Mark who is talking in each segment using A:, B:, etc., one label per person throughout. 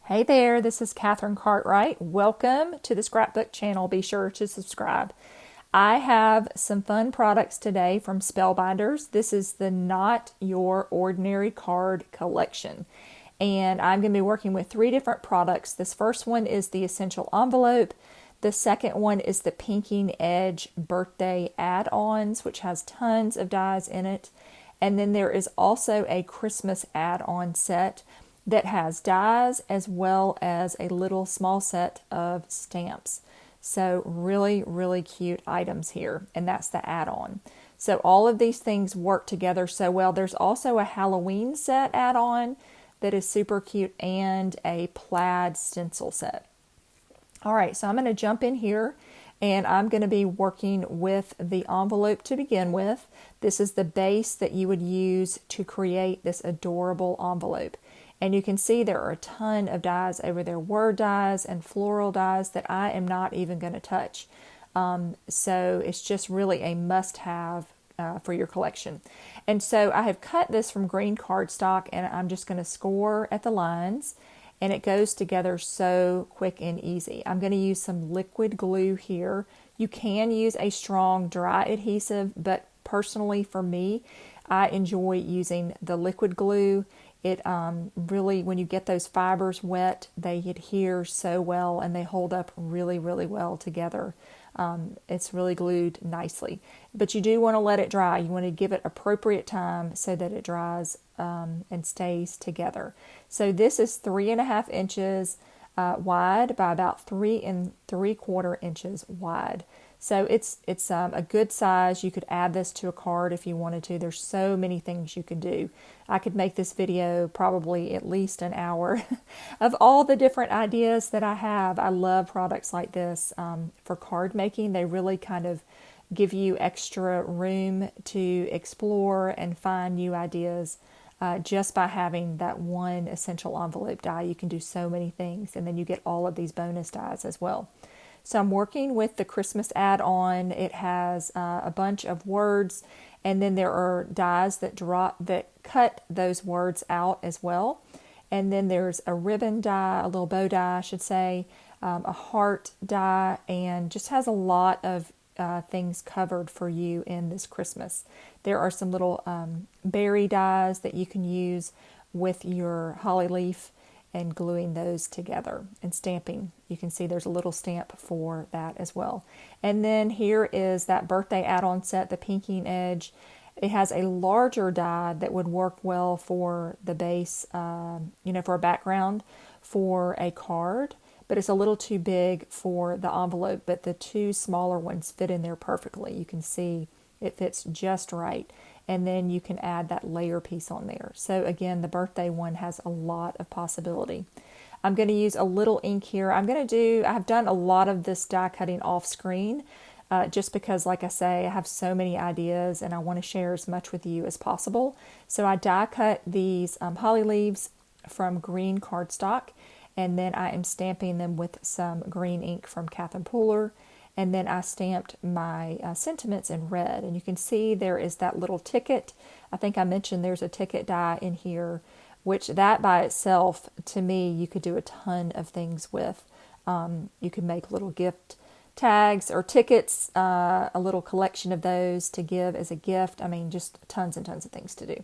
A: Hey there, this is Catherine Cartwright. Welcome to the Scrapbook channel. Be sure to subscribe. I have some fun products today from Spellbinders. This is the Not Your Ordinary Card collection. And I'm going to be working with three different products. This first one is the Essential Envelope. The second one is the Pinking Edge Birthday Add-Ons, which has tons of dies in it. And then there is also a Christmas add-on set that has dies as well as a little small set of stamps. So really, really cute items here, and that's the add-on. So all of these things work together so well. There's also a Halloween set add-on that is super cute and a plaid stencil set. All right, so I'm going to jump in here and I'm going to be working with the envelope to begin with. This is the base that you would use to create this adorable envelope. And you can see there are a ton of dies over there, word dies and floral dies that I am not even going to touch. So it's just really a must-have for your collection. And so I have cut this from green cardstock and I'm just going to score at the lines. And it goes together so quick and easy. I'm going to use some liquid glue here. You can use a strong dry adhesive, but personally for me, I enjoy using the liquid glue. It really, when you get those fibers wet, they adhere so well and they hold up really, really well together. It's really glued nicely. But you do want to let it dry. You want to give it appropriate time so that it dries and stays together. So this is 3.5 inches wide by about 3 3/4 inches wide. So it's a good size. You could add this to a card if you wanted to. There's so many things you could do. I could make this video probably at least an hour of all the different ideas that I have. I love products like this for card making. They really kind of give you extra room to explore and find new ideas. Just by having that one essential envelope die, you can do so many things, and then you get all of these bonus dies as well. So I'm working with the Christmas add-on. It has a bunch of words, and then there are dies that cut those words out as well. And then there's a ribbon die, a little bow die, I should say, a heart die, and just has a lot of things covered for you in this Christmas. There are some little berry dies that you can use with your holly leaf and gluing those together and stamping. You can see there's a little stamp for that as well. And then here is that birthday add-on set, the Pinking Edge. It has a larger die that would work well for the base, for a background for a card, but it's a little too big for the envelope, but the two smaller ones fit in there perfectly. You can see it fits just right. And then you can add that layer piece on there. So again, the birthday one has a lot of possibility. I'm going to use a little ink here. I've done a lot of this die cutting off screen, just because, like I say, I have so many ideas and I want to share as much with you as possible. So I die cut these holly leaves from green cardstock, and then I am stamping them with some green ink from Catherine Pooler. And then I stamped my sentiments in red. And you can see there is that little ticket. I think I mentioned there's a ticket die in here, which that by itself, to me, you could do a ton of things with. You could make little gift tags or tickets, a little collection of those to give as a gift. I mean, just tons and tons of things to do.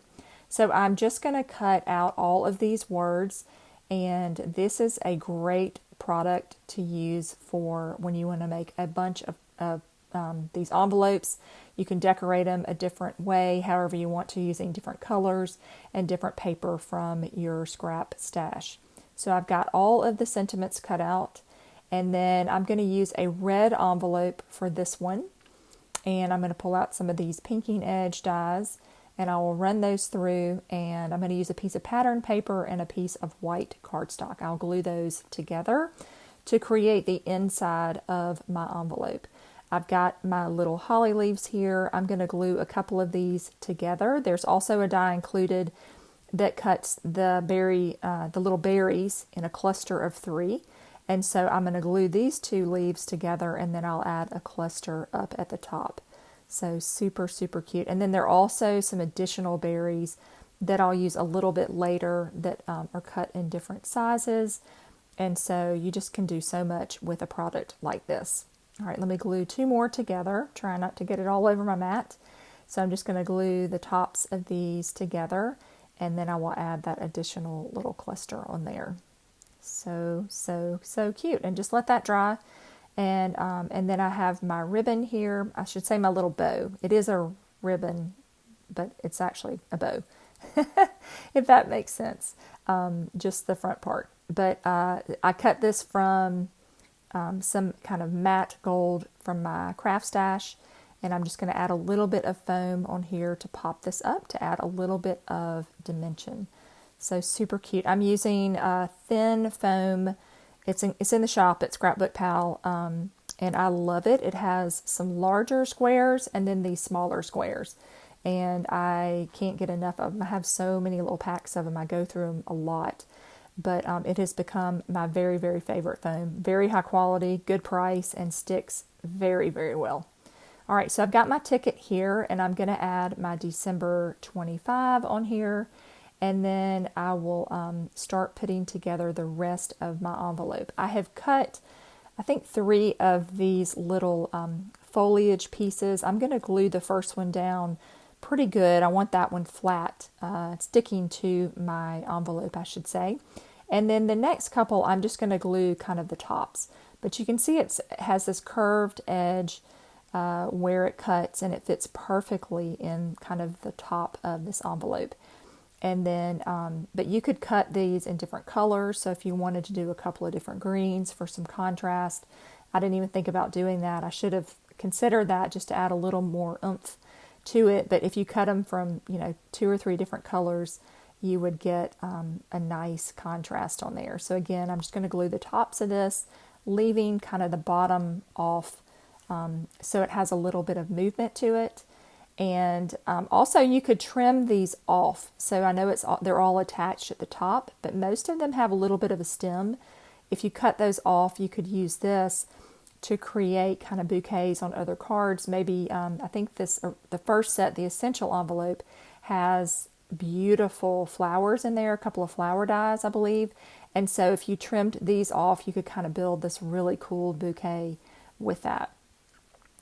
A: So I'm just going to cut out all of these words. And this is a great product to use for when you want to make a bunch of these envelopes. You can decorate them a different way, however you want to, using different colors and different paper from your scrap stash. So I've got all of the sentiments cut out, and then I'm going to use a red envelope for this one, and I'm going to pull out some of these Pinking Edge dies, and I will run those through, and I'm going to use a piece of pattern paper and a piece of white cardstock. I'll glue those together to create the inside of my envelope. I've got my little holly leaves here. I'm going to glue a couple of these together. There's also a die included that cuts the little berries in a cluster of 3. And so I'm going to glue these two leaves together, and then I'll add a cluster up at the top. So super, super cute. And then there are also some additional berries that I'll use a little bit later that are cut in different sizes. And so you just can do so much with a product like this. All right, let me glue 2 more together. Try not to get it all over my mat. So I'm just going to glue the tops of these together, and then I will add that additional little cluster on there. So cute. And just let that dry. And then I have my ribbon here. I should say my little bow. It is a ribbon, but it's actually a bow, if that makes sense. Just the front part. But I cut this from some kind of matte gold from my craft stash, and I'm just going to add a little bit of foam on here to pop this up to add a little bit of dimension. So super cute. I'm using thin foam. It's in the shop at ScrapbookPal, and I love it. It has some larger squares and then these smaller squares, and I can't get enough of them. I have so many little packs of them. I go through them a lot. But it has become my very, very favorite foam. Very high quality, good price, and sticks very, very well. All right, so I've got my ticket here, and I'm going to add my December 25 on here, and then I will start putting together the rest of my envelope. I have cut, I think, 3 of these little foliage pieces. I'm going to glue the first one down pretty good. I want that one flat, sticking to my envelope, I should say. And then the next couple, I'm just going to glue kind of the tops. But you can see it has this curved edge where it cuts, and it fits perfectly in kind of the top of this envelope. And then, but you could cut these in different colors. So if you wanted to do a couple of different greens for some contrast, I didn't even think about doing that. I should have considered that just to add a little more oomph to it. But if you cut them from 2 or 3 different colors, you would get a nice contrast on there. So again, I'm just going to glue the tops of this, leaving kind of the bottom off, so it has a little bit of movement to it. And also you could trim these off. So I know they're all attached at the top, but most of them have a little bit of a stem. If you cut those off, you could use this to create kind of bouquets on other cards. Maybe I think the first set, the essential envelope, has beautiful flowers in there, a couple of flower dies, I believe. And so if you trimmed these off, you could kind of build this really cool bouquet with that.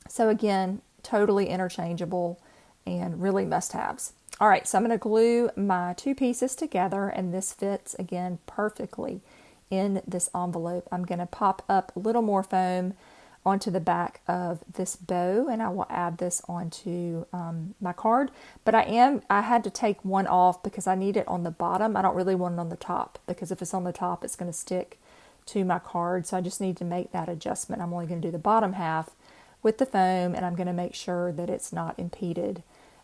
A: So again, totally interchangeable and really must-haves. All right, so I'm going to glue my 2 pieces together, and this fits again perfectly in this envelope. I'm going to pop up a little more foam onto the back of this bow, and I will add this onto my card. But I had to take one off because I need it on the bottom. I don't really want it on the top, because if it's on the top, it's going to stick to my card. So I just need to make that adjustment. I'm only going to do the bottom half with the foam, and I'm going to make sure that it's not impeded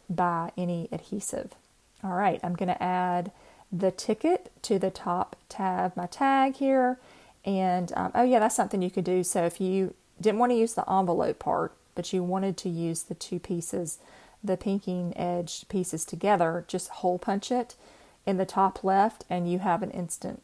A: by any adhesive. All right, I'm going to add the ticket to the top tab, my tag here. And oh yeah, that's something you could do. So if you didn't want to use the envelope part, but you wanted to use the 2 pieces, the pinking edge pieces together, just hole punch it in the top left, and you have an instant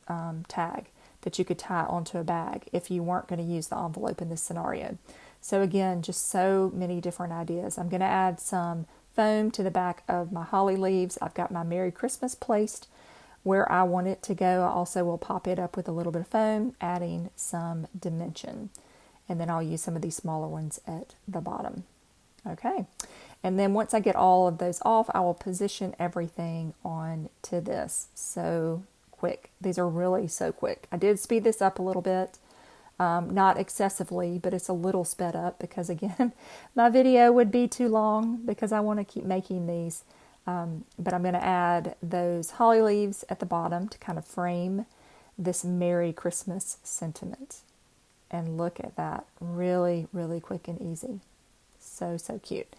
A: tag that you could tie onto a bag if you weren't going to use the envelope in this scenario. So again, just so many different ideas. I'm going to add some foam to the back of my holly leaves. I've got my Merry Christmas placed where I want it to go. I also will pop it up with a little bit of foam, adding some dimension. And then I'll use some of these smaller ones at the bottom. Okay. And then once I get all of those off, I will position everything onto this. So quick. These are really so quick. I did speed this up a little bit. Not excessively, but it's a little sped up because, again, my video would be too long because I want to keep making these. But I'm going to add those holly leaves at the bottom to kind of frame this Merry Christmas sentiment. And look at that. Really, really quick and easy. So cute.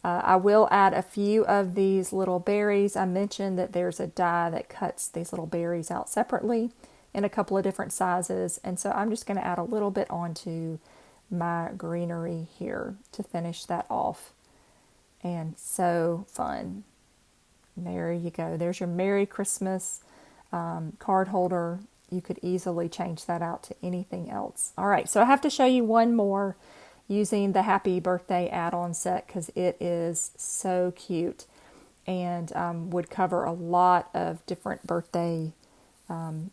A: I will add a few of these little berries. I mentioned that there's a die that cuts these little berries out separately in a couple of different sizes. And so I'm just going to add a little bit onto my greenery here to finish that off. And so fun. There you go. There's your Merry Christmas card holder. You could easily change that out to anything else. All right, so I have to show you one more using the Happy Birthday add-on set because it is so cute and would cover a lot of different birthday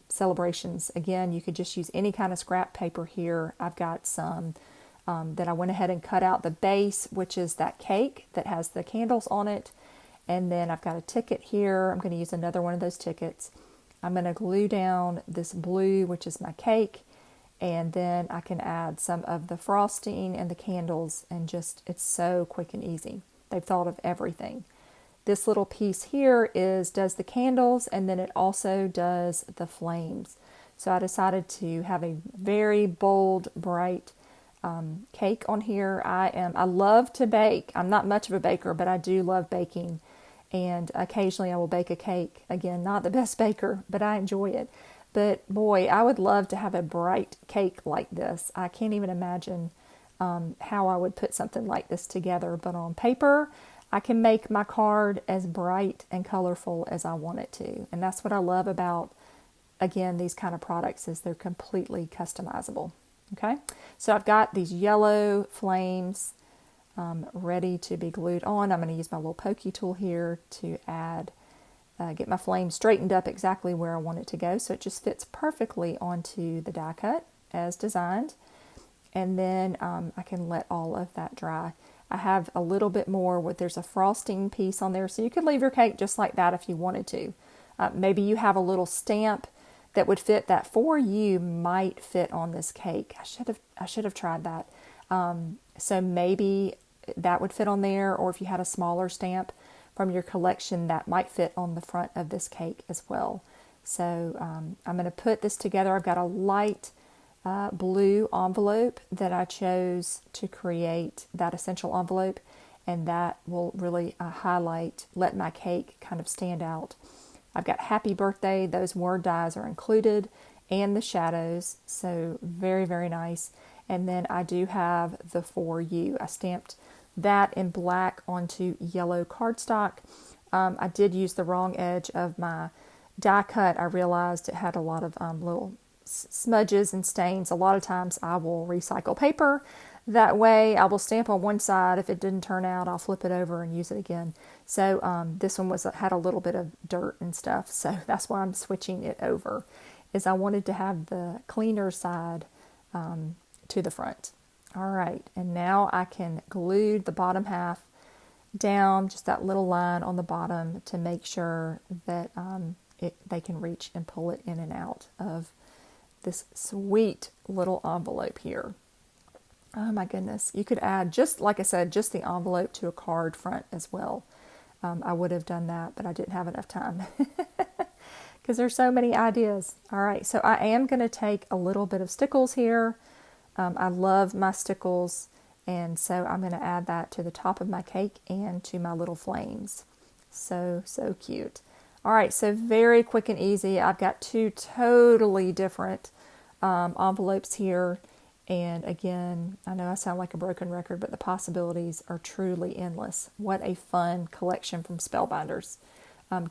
A: celebrations. Again, you could just use any kind of scrap paper here. I've got some that I went ahead and cut out the base, which is that cake that has the candles on it. And then I've got a ticket here. I'm going to use another one of those tickets. I'm going to glue down this blue, which is my cake. And then I can add some of the frosting and the candles, and just, it's so quick and easy. They've thought of everything. This little piece here does the candles, and then it also does the flames. So I decided to have a very bold, bright cake on here. I love to bake. I'm not much of a baker, but I do love baking. And occasionally I will bake a cake. Again, not the best baker, but I enjoy it. But boy, I would love to have a bright cake like this. I can't even imagine how I would put something like this together. But on paper, I can make my card as bright and colorful as I want it to. And that's what I love about, again, these kind of products, is they're completely customizable. Okay, so I've got these yellow flames ready to be glued on. I'm going to use my little pokey tool here to get my flame straightened up exactly where I want it to go, so it just fits perfectly onto the die cut as designed. And then I can let all of that dry. I have a little bit more there's a frosting piece on there, so you could leave your cake just like that if you wanted to. Maybe you have a little stamp that would fit, that for you might fit on this cake. I should have tried that. So maybe that would fit on there, or if you had a smaller stamp from your collection, that might fit on the front of this cake as well. So I'm going to put this together. I've got a light blue envelope that I chose to create that essential envelope, and that will really let my cake kind of stand out. I've got happy birthday. Those word dies are included, and the shadows. So very, very nice. And then I do have the for you. I stamped that in black onto yellow cardstock. I did use the wrong edge of my die cut. I realized it had a lot of little smudges and stains. A lot of times I will recycle paper. That way I will stamp on one side. If it didn't turn out, I'll flip it over and use it again. So this one had a little bit of dirt and stuff. So that's why I'm switching it over, is I wanted to have the cleaner side to the front. All right, and now I can glue the bottom half down, just that little line on the bottom, to make sure that they can reach and pull it in and out of this sweet little envelope here. Oh my goodness, you could add, just like I said, just the envelope to a card front as well. I would have done that, but I didn't have enough time because there's so many ideas. All right, so I am going to take a little bit of Stickles here. I love my Stickles, and so I'm going to add that to the top of my cake and to my little flames. So cute. All right, so very quick and easy. I've got two totally different envelopes here. And again, I know I sound like a broken record, but the possibilities are truly endless. What a fun collection from Spellbinders.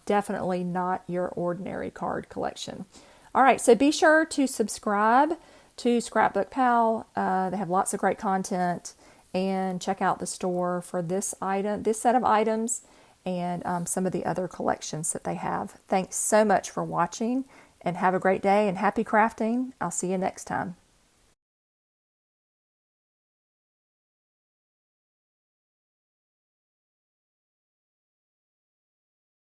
A: Definitely not your ordinary card collection. All right, so be sure to subscribe to ScrapbookPal. They have lots of great content, and check out the store for this set of items, and some of the other collections that they have. Thanks so much for watching, and have a great day and happy crafting. I'll see you next time.